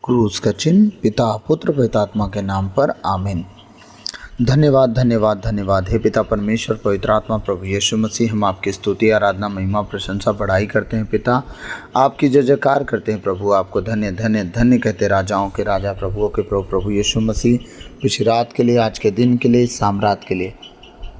क्रूस का चिन्ह पिता पुत्र पवित्रात्मा के नाम पर आमीन। धन्यवाद धन्यवाद धन्यवाद हे पिता परमेश्वर पवित्र आत्मा प्रभु यीशु मसीह, हम आपकी स्तुति आराधना महिमा प्रशंसा बढ़ाई करते हैं पिता, आपकी जय जयकार करते हैं प्रभु। आपको धन्य धन्य धन्य कहते हैं, राजाओं के राजा प्रभुओं के प्रभु प्रभु यीशु मसीह। पिछली रात के लिए, आज के दिन के लिए, साम्रात के लिए,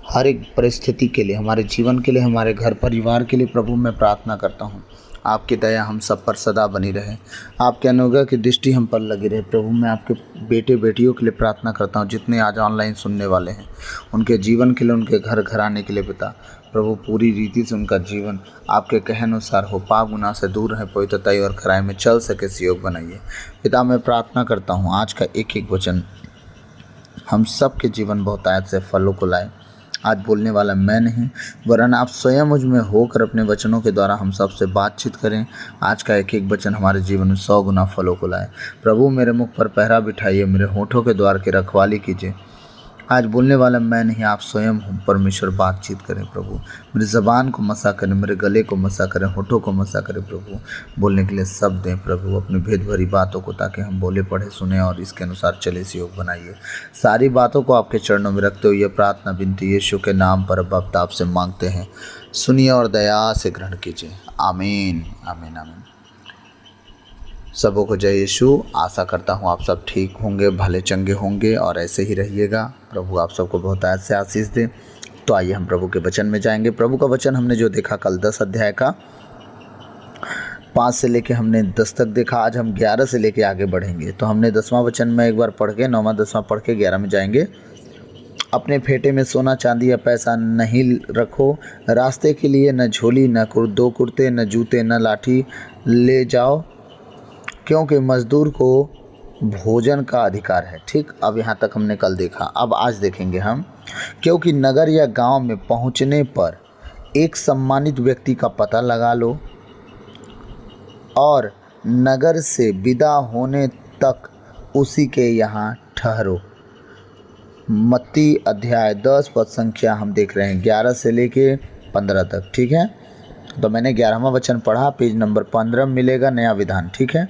हर एक परिस्थिति के लिए, हमारे जीवन के लिए, हमारे घर परिवार के लिए प्रभु मैं प्रार्थना करता हूँ आपकी दया हम सब पर सदा बनी रहे, आपके अनुग्रह की दृष्टि हम पर लगी रहे प्रभु। मैं आपके बेटे बेटियों के लिए प्रार्थना करता हूँ, जितने आज ऑनलाइन सुनने वाले हैं, उनके जीवन के लिए, उनके घर घराने के लिए पिता प्रभु, पूरी रीति से उनका जीवन आपके कहे अनुसार हो, पाप गुनाह से दूर रहे, पवित्रता और खराई में चल सके, सहयोग बनाइए पिता। मैं प्रार्थना करता हूँ आज का एक एक वचन हम सब के जीवन बहुतायत से फलों को लाए। आज बोलने वाला मैं नहीं, वरन आप स्वयं मुझ में होकर अपने वचनों के द्वारा हम सबसे बातचीत करें। आज का एक एक वचन हमारे जीवन में 100 गुना फलों को लाए प्रभु। मेरे मुख पर पहरा बिठाइए, मेरे होठों के द्वार की रखवाली कीजिए। आज बोलने वाला मैं नहीं, आप स्वयं परमेश्वर बातचीत करें प्रभु। मेरी ज़बान को मसा करें, मेरे गले को मसा करें, होठों को मसा करें प्रभु। बोलने के लिए शब्द दें प्रभु, अपनी भेद भरी बातों को, ताकि हम बोले पढ़े सुने और इसके अनुसार चले, सहयोग बनाइए। सारी बातों को आपके चरणों में रखते हुए ये प्रार्थना विनती यीशु के नाम पर अब आपसे मांगते हैं, सुनिए और दया से ग्रहण कीजिए। आमीन आमीन आमीन। सबों को जय यीशु। आशा करता हूँ आप सब ठीक होंगे, भले चंगे होंगे और ऐसे ही रहिएगा। प्रभु आप सबको बहुत से आशीष दे। तो आइए हम प्रभु के वचन में जाएंगे। प्रभु का वचन हमने जो देखा कल 10 अध्याय का 5 से लेके हमने 10 तक देखा। आज हम 11 से लेके आगे बढ़ेंगे। तो हमने 10वां वचन में एक बार पढ़ के 9वां 10वां पढ़ के 11 में जाएंगे। अपने फेटे में सोना चांदी या पैसा नहीं रखो, रास्ते के लिए न झोली, न दो कुर्ते, न जूते, न लाठी ले जाओ, क्योंकि मजदूर को भोजन का अधिकार है। ठीक, अब यहाँ तक हमने कल देखा। अब आज देखेंगे हम, क्योंकि नगर या गांव में पहुँचने पर एक सम्मानित व्यक्ति का पता लगा लो और नगर से विदा होने तक उसी के यहाँ ठहरो। मत्ती अध्याय 10 पद संख्या हम देख रहे हैं 11 से लेके 15 तक। ठीक है, तो मैंने 11वां वचन पढ़ा, पेज नंबर 15 मिलेगा नया विधान। ठीक है,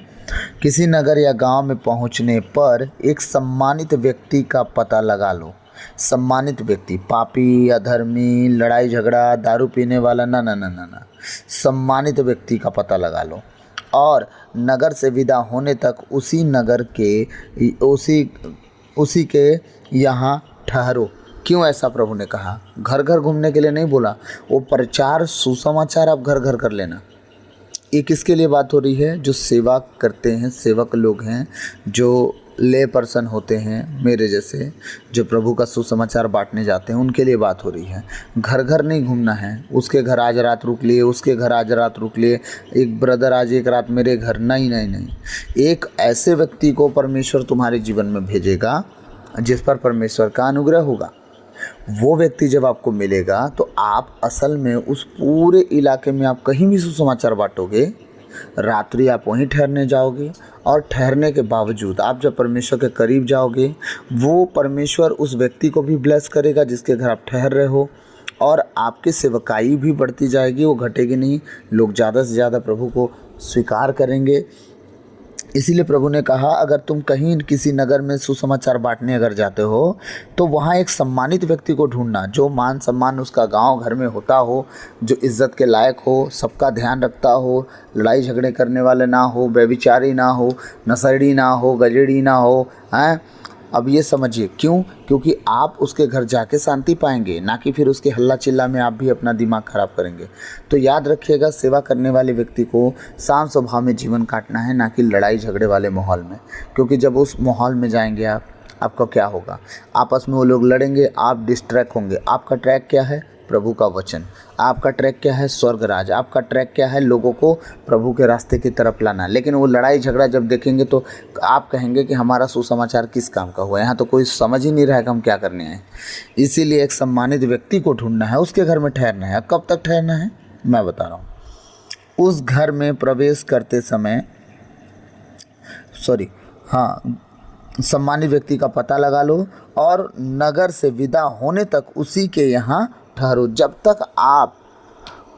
किसी नगर या गांव में पहुंचने पर एक सम्मानित व्यक्ति का पता लगा लो। सम्मानित व्यक्ति, पापी, अधर्मी, लड़ाई झगड़ा, दारू पीने वाला, ना ना ना ना ना, सम्मानित व्यक्ति का पता लगा लो और नगर से विदा होने तक उसी नगर के उसी के यहाँ ठहरो। क्यों ऐसा प्रभु ने कहा? घर घर घूमने के लिए नहीं बोला, वो प्रचार सुसमाचार आप घर घर कर लेना। ये किसके लिए बात हो रही है? जो सेवा करते हैं, सेवक लोग हैं, जो ले पर्सन होते हैं मेरे जैसे, जो प्रभु का सुसमाचार बांटने जाते हैं, उनके लिए बात हो रही है। घर घर नहीं घूमना है, उसके घर आज रात रुक लिए, उसके घर आज रात रुक लिए, एक ब्रदर आज एक रात मेरे घर, नहीं नहीं नहीं। एक ऐसे व्यक्ति को परमेश्वर तुम्हारे जीवन में भेजेगा जिस पर परमेश्वर का अनुग्रह होगा। वो व्यक्ति जब आपको मिलेगा तो आप असल में उस पूरे इलाके में आप कहीं भी सुसमाचार बांटोगे। रात्रि आप वहीं ठहरने जाओगे और ठहरने के बावजूद आप जब परमेश्वर के करीब जाओगे, वो परमेश्वर उस व्यक्ति को भी ब्लेस करेगा जिसके घर आप ठहर रहे हो, और आपकी सेवकाई भी बढ़ती जाएगी, वो घटेगी नहीं। लोग ज़्यादा से ज़्यादा प्रभु को स्वीकार करेंगे। इसीलिए प्रभु ने कहा, अगर तुम कहीं किसी नगर में सुसमाचार बांटने अगर जाते हो तो वहाँ एक सम्मानित व्यक्ति को ढूंढना, जो मान सम्मान उसका गांव घर में होता हो, जो इज्जत के लायक हो, सबका ध्यान रखता हो, लड़ाई झगड़े करने वाले ना हो, व्यभिचारी ना हो, नशेड़ी ना हो, गजेड़ी ना हो। हैं, अब ये समझिए क्यों? क्योंकि आप उसके घर जाके शांति पाएंगे, ना कि फिर उसके हल्ला चिल्ला में आप भी अपना दिमाग खराब करेंगे। तो याद रखिएगा, सेवा करने वाले व्यक्ति को शांत स्वभाव में जीवन काटना है, ना कि लड़ाई झगड़े वाले माहौल में। क्योंकि जब उस माहौल में जाएंगे आपका क्या होगा? आपस में वो लोग लड़ेंगे, आप डिस्ट्रैक्ट होंगे। आपका ट्रैक क्या है? प्रभु का वचन। आपका ट्रैक क्या है? स्वर्ग राज। आपका ट्रैक क्या है? लोगों को प्रभु के रास्ते की तरफ लाना। लेकिन वो लड़ाई झगड़ा जब देखेंगे तो आप कहेंगे कि हमारा सुसमाचार किस काम का हुआ? यहाँ तो कोई समझ ही नहीं रहा है कि हम क्या करने आए। इसीलिए एक सम्मानित व्यक्ति को ढूंढना है, उसके घर में ठहरना है। कब तक ठहरना है मैं बता रहा हूँ। उस घर में प्रवेश करते समय सम्मानित व्यक्ति का पता लगा लो और नगर से विदा होने तक उसी के यहाँ ठहरो। जब तक आप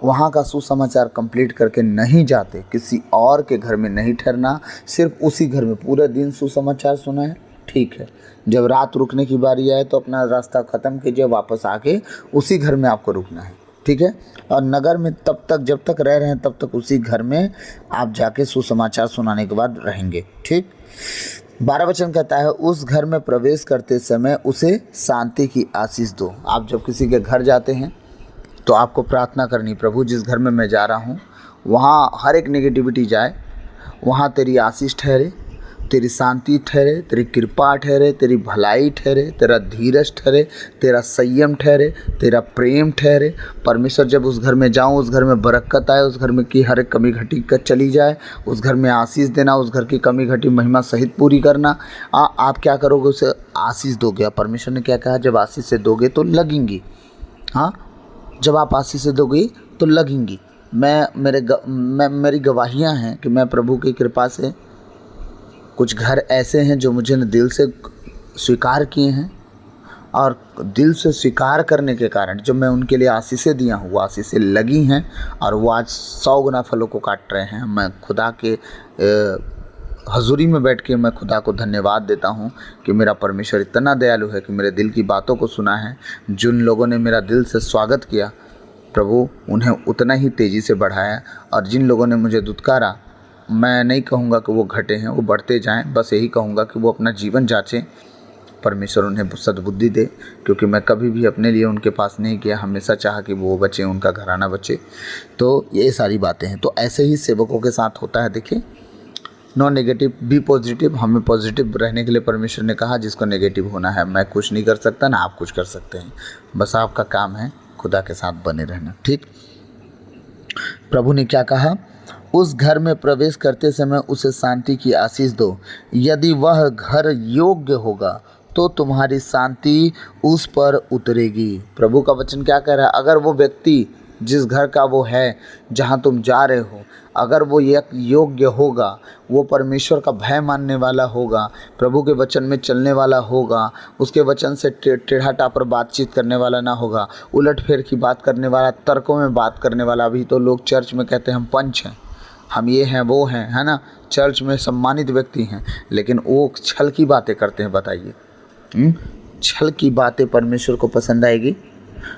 वहाँ का सुसमाचार कंप्लीट करके नहीं जाते, किसी और के घर में नहीं ठहरना, सिर्फ उसी घर में पूरा दिन सुसमाचार सुना है, ठीक है। जब रात रुकने की बारी आए तो अपना रास्ता ख़त्म कीजिए, वापस आके उसी घर में आपको रुकना है, ठीक है। और नगर में तब तक जब तक रह रहे हैं तब तक उसी घर में आप जाके सुसमाचार सुनाने के बाद रहेंगे, ठीक। 12 वचन कहता है, उस घर में प्रवेश करते समय उसे शांति की आशीष दो। आप जब किसी के घर जाते हैं तो आपको प्रार्थना करनी, प्रभु जिस घर में मैं जा रहा हूँ वहाँ हर एक नेगेटिविटी जाए, वहाँ तेरी आशीष ठहरे, तेरी शांति ठहरे, तेरी कृपा ठहरे, तेरी भलाई ठहरे, तेरा धीरज ठहरे, तेरा संयम ठहरे, तेरा प्रेम ठहरे। परमेश्वर जब उस घर में जाऊँ, उस घर में बरकत आए, उस घर में की हर एक कमी घटी का चली जाए, उस घर में आशीष देना, उस घर की कमी घटी महिमा सहित पूरी करना। आप क्या करोगे? उसे आशीष दोगे। परमेश्वर ने क्या कहा? जब आशीष से दोगे तो लगेंगी। हाँ, जब आप आशीष से दोगे तो लगेंगी। मेरी गवाहियाँ हैं कि मैं प्रभु की कृपा से कुछ घर ऐसे हैं जो मुझे दिल से स्वीकार किए हैं, और दिल से स्वीकार करने के कारण जो मैं उनके लिए आशीषें दिया हूँ वो आशीषें लगी हैं, और वो आज 100 गुना फलों को काट रहे हैं। मैं खुदा के हजूरी में बैठ के मैं खुदा को धन्यवाद देता हूँ कि मेरा परमेश्वर इतना दयालु है कि मेरे दिल की बातों को सुना है। जिन लोगों ने मेरा दिल से स्वागत किया, प्रभु उन्हें उतना ही तेज़ी से बढ़ाया, और जिन लोगों ने मुझे दुत्कारा, मैं नहीं कहूँगा कि वो घटे हैं, वो बढ़ते जाएं, बस यही कहूँगा कि वो अपना जीवन जांचें। परमेश्वर उन्हें सद्बुद्धि दे, क्योंकि मैं कभी भी अपने लिए उनके पास नहीं किया, हमेशा चाहा कि वो बचे, उनका घराना बचे। तो ये सारी बातें हैं। तो ऐसे ही सेवकों के साथ होता है। देखिए, नो नेगेटिव, बी पॉजिटिव। हमें पॉजिटिव रहने के लिए परमेश्वर ने कहा, जिसको नेगेटिव होना है मैं कुछ नहीं कर सकता, ना आप कुछ कर सकते हैं। बस आपका काम है खुदा के साथ बने रहना, ठीक। प्रभु ने क्या कहा? उस घर में प्रवेश करते समय उसे शांति की आशीष दो। यदि वह घर योग्य होगा तो तुम्हारी शांति उस पर उतरेगी। प्रभु का वचन क्या कह रहा है? अगर वो व्यक्ति जिस घर का वो है, जहाँ तुम जा रहे हो, अगर वो योग्य होगा, वो परमेश्वर का भय मानने वाला होगा, प्रभु के वचन में चलने वाला होगा, उसके वचन से टेढ़ा टापर बातचीत करने वाला ना होगा, उलट फेर की बात करने वाला, तर्कों में बात करने वाला। अभी तो लोग चर्च में कहते हैं हम पंच हैं, हम ये हैं, वो हैं, है ना, चर्च में सम्मानित व्यक्ति हैं, लेकिन वो छल की बातें करते हैं। बताइए, छल की बातें परमेश्वर को पसंद आएगी?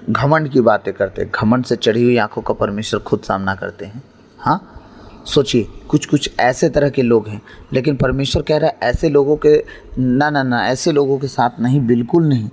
घमंड की बातें करते हैं, घमंड से चढ़ी हुई आंखों का परमेश्वर खुद सामना करते हैं। हाँ, सोचिए, कुछ ऐसे तरह के लोग हैं, लेकिन परमेश्वर कह रहा है ऐसे लोगों के ना ऐसे लोगों के साथ नहीं, बिल्कुल नहीं।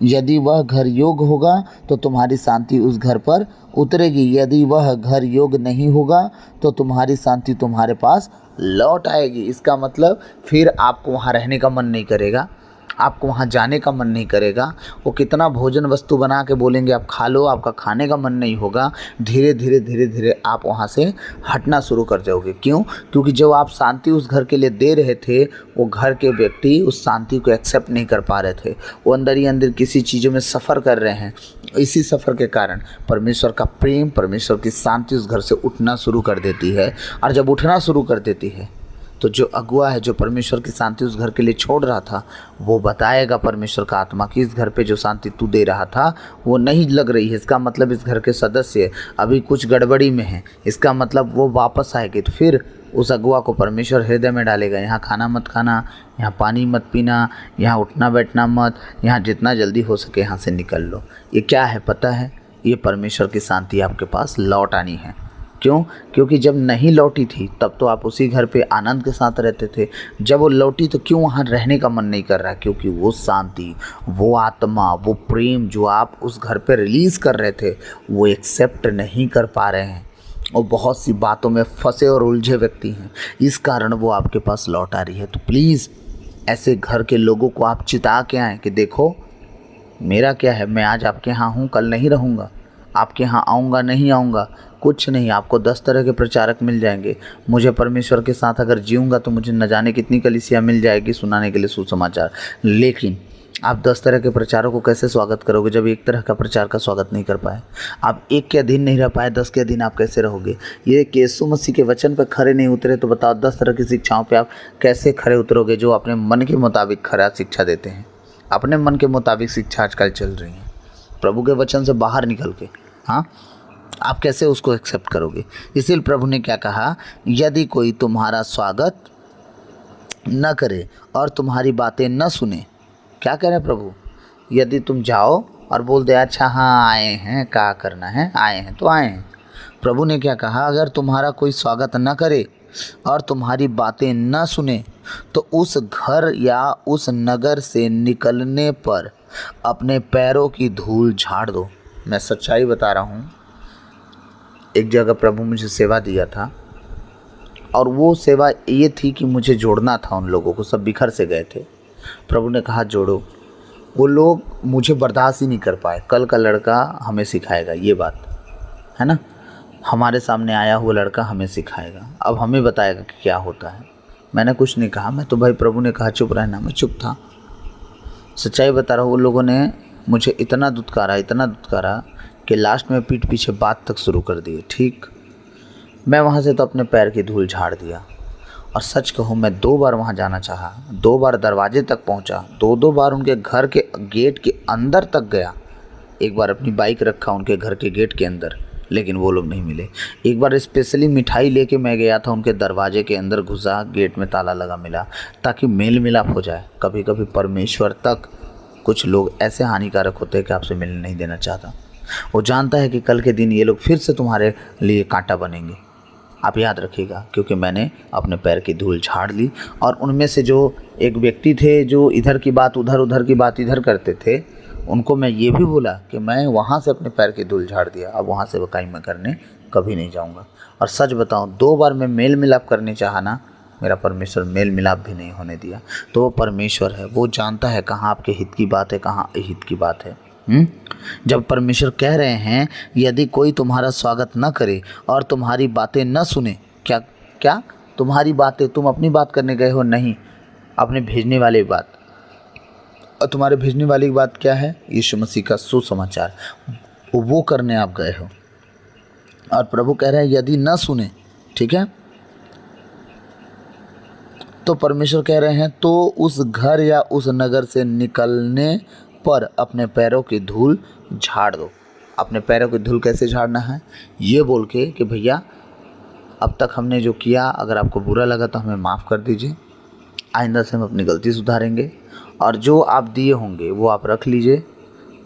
यदि वह घर योग्य होगा तो तुम्हारी शांति उस घर पर उतरेगी। यदि वह घर योग्य नहीं होगा तो तुम्हारी शांति तुम्हारे पास लौट आएगी। इसका मतलब फिर आपको वहाँ रहने का मन नहीं करेगा, आपको वहाँ जाने का मन नहीं करेगा। वो कितना भोजन वस्तु बना के बोलेंगे आप खा लो, आपका खाने का मन नहीं होगा। धीरे धीरे आप वहाँ से हटना शुरू कर जाओगे। क्यों? क्योंकि जब आप शांति उस घर के लिए दे रहे थे, वो घर के व्यक्ति उस शांति को एक्सेप्ट नहीं कर पा रहे थे। वो अंदर ही अंदर किसी चीज़ों में सफ़र कर रहे हैं। इसी सफ़र के कारण परमेश्वर का प्रेम, परमेश्वर की शांति उस घर से उठना शुरू कर देती है। और जब उठना शुरू कर देती है तो जो अगुआ है, जो परमेश्वर की शांति उस घर के लिए छोड़ रहा था, वो बताएगा परमेश्वर का आत्मा कि इस घर पे जो शांति तू दे रहा था वो नहीं लग रही है। इसका मतलब इस घर के सदस्य अभी कुछ गड़बड़ी में हैं, इसका मतलब वो वापस आएंगे। तो फिर उस अगुआ को परमेश्वर हृदय में डालेगा, यहाँ खाना मत खाना, यहाँ पानी मत पीना, यहाँ उठना बैठना मत, यहाँ जितना जल्दी हो सके यहाँ से निकल लो। ये क्या है पता है? ये परमेश्वर की शांति आपके पास लौट आनी है। क्यों? क्योंकि जब नहीं लौटी थी तब तो आप उसी घर पे आनंद के साथ रहते थे। जब वो लौटी तो क्यों वहाँ रहने का मन नहीं कर रहा? क्योंकि वो शांति, वो आत्मा, वो प्रेम जो आप उस घर पे रिलीज़ कर रहे थे, वो एक्सेप्ट नहीं कर पा रहे हैं। और बहुत सी बातों में फंसे और उलझे व्यक्ति हैं, इस कारण वो आपके पास लौट आ रही है। तो प्लीज़ ऐसे घर के लोगों को आप चिता के आएँ कि देखो मेरा क्या है, मैं आज आपके यहाँ हूँ, कल नहीं रहूँगा, आपके यहाँ आऊँगा नहीं आऊँगा, कुछ नहीं। आपको 10 तरह के प्रचारक मिल जाएंगे। मुझे परमेश्वर के साथ अगर जीऊँगा तो मुझे न जाने कितनी कलीसिया मिल जाएगी सुनाने के लिए सुसमाचार। लेकिन आप 10 तरह के प्रचारों को कैसे स्वागत करोगे जब एक तरह का प्रचार का स्वागत नहीं कर पाए? आप एक के अधीन नहीं रह पाए, 10 के अधीन आप कैसे रहोगे? ये कि यीशु मसीह के वचन पर खड़े नहीं उतरे तो बताओ 10 तरह की शिक्षाओं पर आप कैसे खड़े उतरोगे जो अपने मन के मुताबिक खरा शिक्षा देते हैं? अपने मन के मुताबिक शिक्षा आजकल चल रही है, प्रभु के वचन से बाहर निकल के। हाँ, आप कैसे उसको एक्सेप्ट करोगे? इसीलिए प्रभु ने क्या कहा, यदि कोई तुम्हारा स्वागत न करे और तुम्हारी बातें न सुने। क्या कह रहे हैं प्रभु? यदि तुम जाओ और बोल दे अच्छा हाँ आए हैं, क्या करना है, आए हैं तो आए हैं। प्रभु ने क्या कहा, अगर तुम्हारा कोई स्वागत न करे और तुम्हारी बातें न सुने तो उस घर या उस नगर से निकलने पर अपने पैरों की धूल झाड़ दो। मैं सच्चाई बता रहा हूँ, एक जगह प्रभु मुझे सेवा दिया था और वो सेवा ये थी कि मुझे जोड़ना था उन लोगों को, सब बिखर से गए थे। प्रभु ने कहा जोड़ो। वो लोग मुझे बर्दाश्त ही नहीं कर पाए। कल का लड़का हमें सिखाएगा, ये बात है ना, हमारे सामने आया हुआ लड़का हमें सिखाएगा, अब हमें बताएगा कि क्या होता है। मैंने कुछ नहीं कहा, मैं तो भाई प्रभु ने कहा चुप रहना, मैं चुप था। सच्चाई बता रहा हूँ, वो लोगों ने मुझे इतना दुत्कारा कि लास्ट में पीठ पीछे बात तक शुरू कर दी। ठीक, मैं वहाँ से तो अपने पैर की धूल झाड़ दिया। और सच कहूँ, मैं 2 बार वहाँ जाना चाहा, 2 बार दरवाजे तक पहुँचा, 2 बार उनके घर के गेट के अंदर तक गया। एक बार अपनी बाइक रखा उनके घर के गेट के अंदर, लेकिन वो लोग नहीं मिले। एक बार स्पेशली मिठाई लेके मैं गया था, उनके दरवाजे के अंदर घुसा, गेट में ताला लगा मिला, ताकि मेल मिलाप हो जाए। कभी कभी परमेश्वर तक कुछ लोग ऐसे हानिकारक होते हैं कि आपसे मिलने नहीं देना चाहता। वो जानता है कि कल के दिन ये लोग फिर से तुम्हारे लिए कांटा बनेंगे। आप याद रखिएगा, क्योंकि मैंने अपने पैर की धूल झाड़ ली। और उनमें से जो एक व्यक्ति थे जो इधर की बात उधर, उधर की बात इधर करते थे, उनको मैं ये भी बोला कि मैं वहाँ से अपने पैर की धूल झाड़ दिया, अब वहाँ से वकाई मैं करने कभी नहीं जाऊँगा। और सच बताऊँ, 2 बार मैं मेल मिलाप करने चाहा ना, मेरा परमेश्वर मेल मिलाप भी नहीं होने दिया। तो वो परमेश्वर है, वो जानता है कहाँ आपके हित की बात है, कहाँ अहित की बात है। जब परमेश्वर कह रहे हैं यदि कोई तुम्हारा स्वागत न करे और तुम्हारी बातें न सुने, क्या क्या तुम्हारी बातें, तुम अपनी बात करने गए हो? नहीं, अपने भेजने वाले की बात। और तुम्हारे भेजने वाली की बात क्या है? यीशु मसीह का सुसमाचार, वो करने आप गए हो। और प्रभु कह रहे हैं यदि न सुने, ठीक है, तो परमेश्वर कह रहे हैं तो उस घर या उस नगर से निकलने पर अपने पैरों की धूल झाड़ दो। अपने पैरों की धूल कैसे झाड़ना है? ये बोल के कि भैया अब तक हमने जो किया, अगर आपको बुरा लगा तो हमें माफ़ कर दीजिए, आइंदा से हम अपनी गलती सुधारेंगे, और जो आप दिए होंगे वो आप रख लीजिए।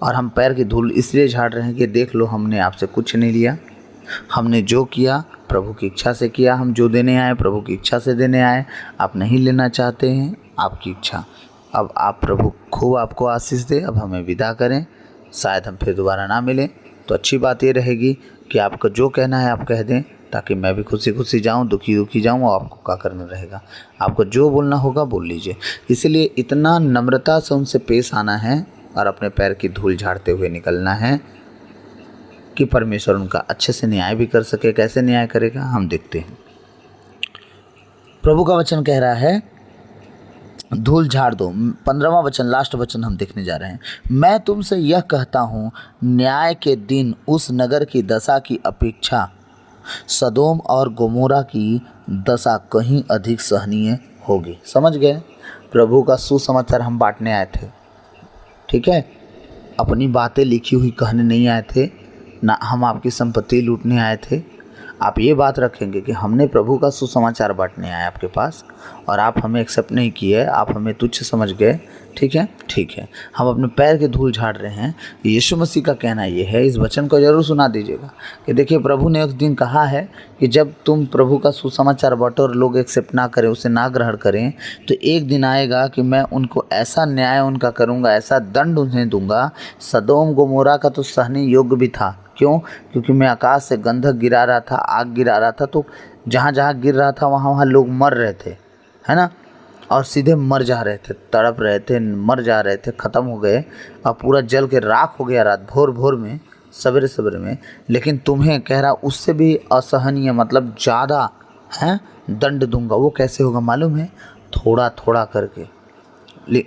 और हम पैर की धूल इसलिए झाड़ रहे हैं कि देख लो, हमने आपसे कुछ नहीं लिया, हमने जो किया प्रभु की इच्छा से किया। हम जो देने आए प्रभु की इच्छा से देने आए। आप नहीं लेना चाहते हैं, आपकी इच्छा। अब आप प्रभु खूब आपको आशीष दे। अब हमें विदा करें, शायद हम फिर दोबारा ना मिलें। तो अच्छी बात ये रहेगी कि आपको जो कहना है आप कह दें, ताकि मैं भी खुशी खुशी जाऊं, दुखी दुखी जाऊं, और आपको क्या करना रहेगा। आपको जो बोलना होगा बोल लीजिए। इसलिए इतना नम्रता से उनसे पेश आना है और अपने पैर की धूल झाड़ते हुए निकलना है कि परमेश्वर उनका अच्छे से न्याय भी कर सके। कैसे न्याय करेगा हम देखते हैं। प्रभु का वचन कह रहा है धूल झाड़ दो। 15वां वचन, लास्ट वचन हम देखने जा रहे हैं। मैं तुमसे यह कहता हूँ, न्याय के दिन उस नगर की दशा की अपेक्षा सदोम और गोमोरा की दशा कहीं अधिक सहनीय होगी। समझ गए? प्रभु का सुसमाचार हम बांटने आए थे, ठीक है, अपनी बातें लिखी हुई कहने नहीं आए थे, ना हम आपकी संपत्ति लूटने आए थे। आप ये बात रखेंगे कि हमने प्रभु का सुसमाचार बांटने आए आपके पास, और आप हमें एक्सेप्ट नहीं किए, आप हमें तुच्छ समझ गए। ठीक है, ठीक है, हम अपने पैर की धूल झाड़ रहे हैं। यीशु मसीह का कहना ये है, इस वचन को जरूर सुना दीजिएगा कि देखिए, प्रभु ने उस दिन कहा है कि जब तुम प्रभु का सुसमाचार बांटो और लोग एक्सेप्ट ना करें, उसे ना ग्रहण करें, तो एक दिन आएगा कि मैं उनको ऐसा न्याय उनका करूँगा, ऐसा दंड उन्हें दूंगा। सदोम गोमोरा का तो सहने योग्य भी था। क्यों? क्योंकि मैं आकाश से गंधक गिरा रहा था, आग गिरा रहा था, तो जहाँ जहाँ गिर रहा था वहाँ वहाँ लोग मर रहे थे, है ना, और सीधे मर जा रहे थे, तड़प रहे थे, मर जा रहे थे, ख़त्म हो गए, और पूरा जल के राख हो गया रात भोर भोर में, सवेरे सवेरे में। लेकिन तुम्हें कह रहा उससे भी असहनीय, मतलब ज़्यादा है दंड दूंगा। वो कैसे होगा मालूम है? थोड़ा थोड़ा करके।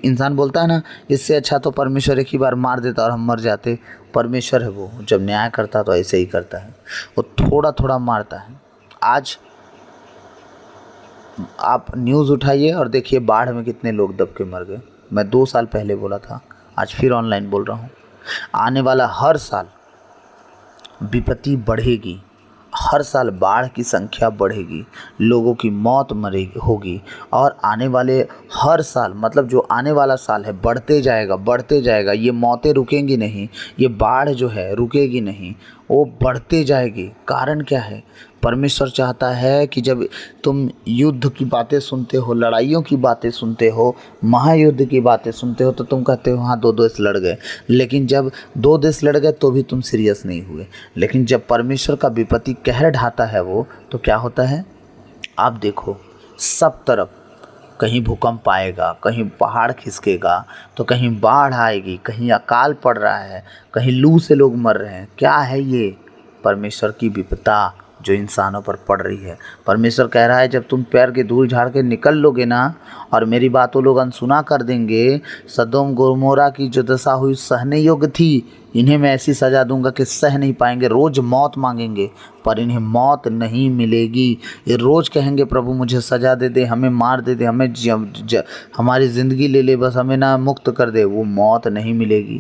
इंसान बोलता है ना, इससे अच्छा तो परमेश्वर एक ही बार मार देता और हम मर जाते। परमेश्वर है वो, जब न्याय करता तो ऐसे ही करता है, वो थोड़ा थोड़ा मारता है। आज आप न्यूज़ उठाइए और देखिए बाढ़ में कितने लोग दब के मर गए। मैं 2 साल पहले बोला था, आज फिर ऑनलाइन बोल रहा हूँ, आने वाला हर साल विपत्ति बढ़ेगी, हर साल बाढ़ की संख्या बढ़ेगी, लोगों की मौत मरेगी होगी, और आने वाले हर साल मतलब जो आने वाला साल है बढ़ते जाएगा। ये मौतें रुकेंगी नहीं, ये बाढ़ जो है रुकेगी नहीं, वो बढ़ते जाएगी। कारण क्या है? परमेश्वर चाहता है कि जब तुम युद्ध की बातें सुनते हो, लड़ाइयों की बातें सुनते हो, महायुद्ध की बातें सुनते हो, तो तुम कहते हो हाँ 2 देश लड़ गए। लेकिन जब 2 देश लड़ गए तो भी तुम सीरियस नहीं हुए। लेकिन जब परमेश्वर का विपत्ति कहर ढाता है वो, तो क्या होता है? आप देखो, सब तरफ कहीं भूकंप आएगा, कहीं पहाड़ खिसकेगा, तो कहीं बाढ़ आएगी, कहीं अकाल पड़ रहा है, कहीं लू से लोग मर रहे हैं। क्या है ये? परमेश्वर की विपदा जो इंसानों पर पड़ रही है। परमेश्वर कह रहा है जब तुम पैर की धूल झाड़ के निकल लोगे ना, और मेरी बातों लोग अनसुना कर देंगे, सदोम गोमोरा की जो दशा हुई सहने योग्य थी, इन्हें मैं ऐसी सज़ा दूंगा कि सह नहीं पाएंगे, रोज़ मौत मांगेंगे पर इन्हें मौत नहीं मिलेगी। ये रोज़ कहेंगे प्रभु मुझे सज़ा दे दे, हमें मार दे दे, हमें हमारी ज़िंदगी ले ले, बस हमें ना मुक्त कर दे। वो मौत नहीं मिलेगी,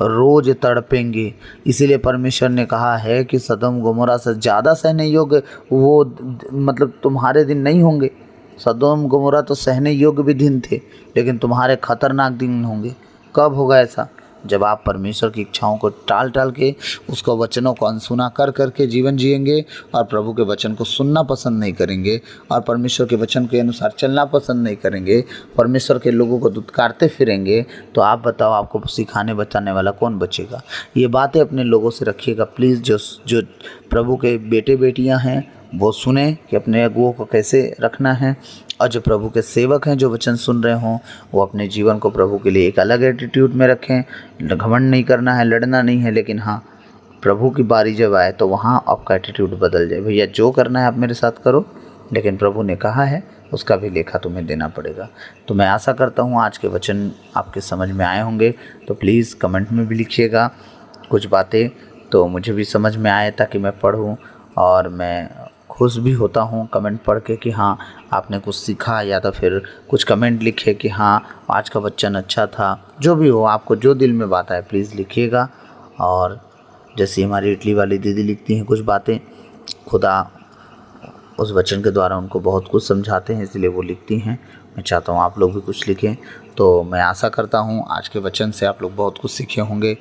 रोज़ तड़पेंगे। इसीलिए परमेश्वर ने कहा है कि सदोम गोमोरा से ज़्यादा सहने योग्य वो मतलब तुम्हारे दिन नहीं होंगे। सदोम गोमोरा तो सहने योग्य भी दिन थे, लेकिन तुम्हारे खतरनाक दिन होंगे। कब होगा ऐसा? जब आप परमेश्वर की इच्छाओं को टाल के उसको वचनों को अनसुना कर के जीवन जिएंगे, और प्रभु के वचन को सुनना पसंद नहीं करेंगे, और परमेश्वर के वचन के अनुसार चलना पसंद नहीं करेंगे, परमेश्वर के लोगों को दुत्कारते फिरेंगे, तो आप बताओ आपको सिखाने बचाने वाला कौन बचेगा? ये बातें अपने लोगों से रखिएगा प्लीज़। जो प्रभु के बेटे बेटियाँ हैं वो सुने कि अपने अगुओं को कैसे रखना है, और जो प्रभु के सेवक हैं जो वचन सुन रहे हों, वो अपने जीवन को प्रभु के लिए एक अलग एटीट्यूड में रखें। घमंड नहीं करना है, लड़ना नहीं है, लेकिन हाँ प्रभु की बारी जब आए तो वहाँ आपका एटीट्यूड बदल जाए। भैया जो करना है आप मेरे साथ करो, लेकिन प्रभु ने कहा है उसका भी लेखा तुम्हें देना पड़ेगा। तो मैं आशा करता हूँ आज के वचन आपके समझ में आए होंगे। तो प्लीज़ कमेंट में भी लिखिएगा कुछ बातें, तो मुझे भी समझ में आए ताकि मैं पढ़ूँ, और मैं खुश भी होता हूँ कमेंट पढ़ के कि हाँ आपने कुछ सीखा, या तो फिर कुछ कमेंट लिखे कि हाँ आज का वचन अच्छा था। जो भी हो, आपको जो दिल में बात आए प्लीज़ लिखिएगा। और जैसे हमारी इटली वाली दीदी लिखती हैं कुछ बातें, खुदा उस वचन के द्वारा उनको बहुत कुछ समझाते हैं, इसलिए वो लिखती हैं। मैं चाहता हूँ आप लोग भी कुछ लिखें। तो मैं आशा करता हूँ आज के वचन से आप लोग बहुत कुछ सीखे होंगे,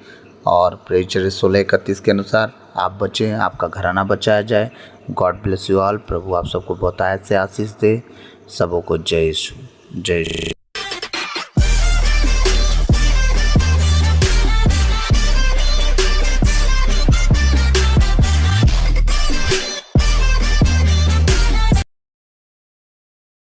और प्रेरित 16:31 के अनुसार आप बचें, आपका घराना बचाया जाए। God bless you all. प्रभु आप सबको बहुत आयत से आशीष दे। सबों को जय यीशु, जय यीशु।